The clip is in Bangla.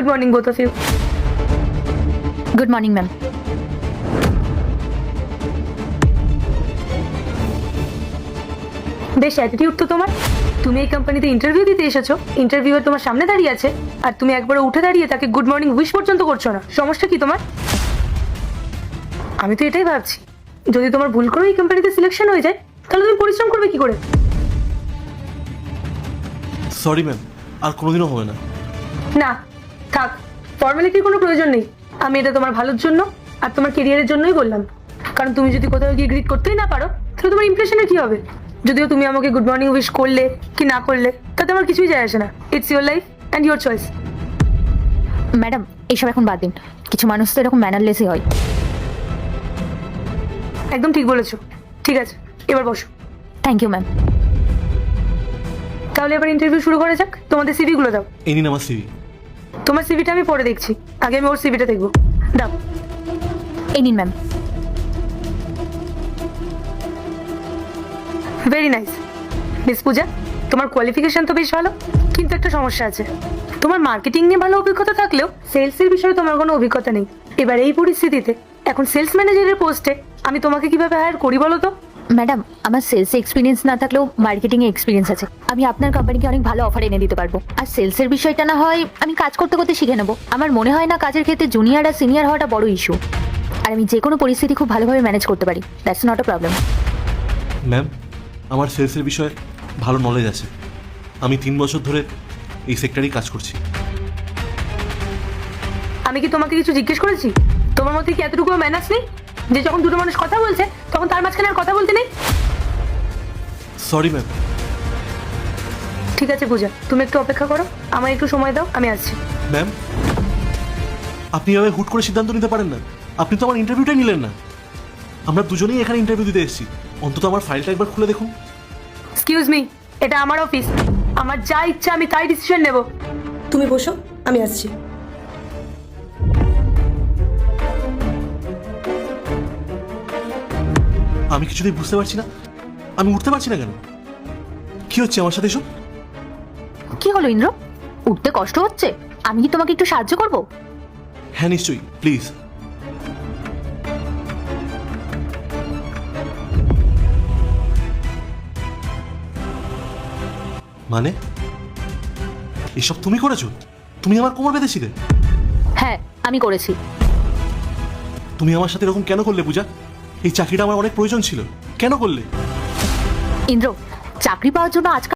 Good morning, both of you. Good morning ma'am. বেশ অ্যাটিটিউড তো তোমার। তুমি এই কোম্পানিতে ইন্টারভিউ দিতে এসেছো, ইন্টারভিউয়ার তোমার সামনে দাঁড়িয়ে আছে, আর তুমি একবারও উঠে দাঁড়িয়ে তাকে গুড মর্নিং উইশ পর্যন্ত করছো না। সমস্যা কি তোমার? আমি তো এটাই ভাবছি, যদি তোমার ভুল করে এই কোম্পানিতে সিলেকশন হয়ে যায়, তাহলে তুমি পরিশ্রম করবে কি করে? সরি ম্যাম, আর কোনোদিনও হবে না। না, থাক, ফর্মালিটির কোনো প্রয়োজন নেই। আমি এটা তোমার ভালোর জন্য আর তোমার কেরিয়ারের জন্যই বললাম। কারণ তুমি যদি কোথাও গিয়ে গ্রিট করতেই না পারো, তাহলে তোমার ইমপ্রেশনে কি হবে? যদিও তুমি আমাকে গুড মর্নিং উইশ করলে কি না করলে, তাতে আমার কিছুই যায় আসে না। It's your life and your choice. Madam, এইসব এখন বাদ দিন। কিছু মানুষ তো এরকম ম্যানারলেসই হয়। একদম ঠিক বলেছো। ঠিক আছে, এবার বসো। Thank you ma'am. তাহলে এবার ইন্টারভিউ শুরু করা যাক। তোমাদের সিভিগুলো দাও। এই নিন আমার সিভি। তোমার সিভিটা আমি পরে দেখছি, আগে আমি ওর সিভিটা দেখবো। দাও। এই নিন ম্যাম। Very nice. মিস পূজা, তোমার কোয়ালিফিকেশন তো বেশ ভালো, কিন্তু একটা সমস্যা আছে। তোমার মার্কেটিং নিয়ে ভালো অভিজ্ঞতা থাকলেও সেলসের বিষয়ে তোমার কোনো অভিজ্ঞতা নেই। এবার এই পরিস্থিতিতে এখন সেলস ম্যানেজারের পোস্টে আমি তোমাকে কিভাবে হায়ার করি বলো তো? ম্যাডাম, আমার সেলসে এক্সপিরিয়েন্স না থাকলেও মার্কেটিংয়ে এক্সপিরিয়েন্স আছে। আমি আপনার কোম্পানিকে অনেক ভালো অফার এনে দিতে পারবো। আর সেলসের বিষয়টা না হয় আমি কাজ করতে করতে শিখে নেবো। আমার মনে হয় না কাজের ক্ষেত্রে জুনিয়র আর সিনিয়র হওয়াটা বড় ইস্যু। আর আমি যে কোনো পরিস্থিতি খুব ভালোভাবে ম্যানেজ করতে পারি। That's not a problem. Ma'am, আমার সেলসের বিষয়ে ভালো নলেজ আছে। আমি 3 বছর ধরে এই সেক্টরেই কাজ করছি। আমি কি তোমাকে কিছু জিজ্ঞেস করেছি? তোমার মধ্যে কি এতটুকু ম্যানার্স নেই যে যখন দুটো মানুষ কথা বলছে তখন তার মাঝখানে আর কথা বলতে নেই? Sorry ma'am. ঠিক আছে পূজা, তুমি একটু অপেক্ষা করো, আমায় একটু সময় দাও, আমি আসছি। ম্যাম, আপনি এভাবে হুট করে সিদ্ধান্ত নিতে পারেন না। আপনি তো আমার ইন্টারভিউটাই নিলেন না। আমরা দুজনেই এখানে ইন্টারভিউ দিতে এসেছি। অন্তত আমার ফাইলটা একবার খুলে দেখুন। এক্সকিউজ মি, এটা আমার অফিস। আমার যা ইচ্ছা আমি তাই ডিসিশন নেব। তুমি বসো, আমি আসছি। আমি কিছুতেই বুঝতে পারছি না, আমি উঠতে পারছি না কেন? কি হচ্ছে আমার সাথে এসব? কি হলো ইন্দ্র? উঠতে কষ্ট হচ্ছে? আমি কি তোমাকে একটু সাহায্য করব? হ্যাঁ নিশ্চয়ই, প্লিজ। মানে এসব তুমি করেছো? তুমি আমার কোমর বেঁধেছিলে? হ্যাঁ, আমি করেছি। তুমি আমার সাথে এরকম কেন করলে পূজা? এই চাকরিটা আমার অনেক প্রয়োজন ছিল, কেন করলে? ইন্দ্র, চাকরি পাওয়ার জন্য আজকাল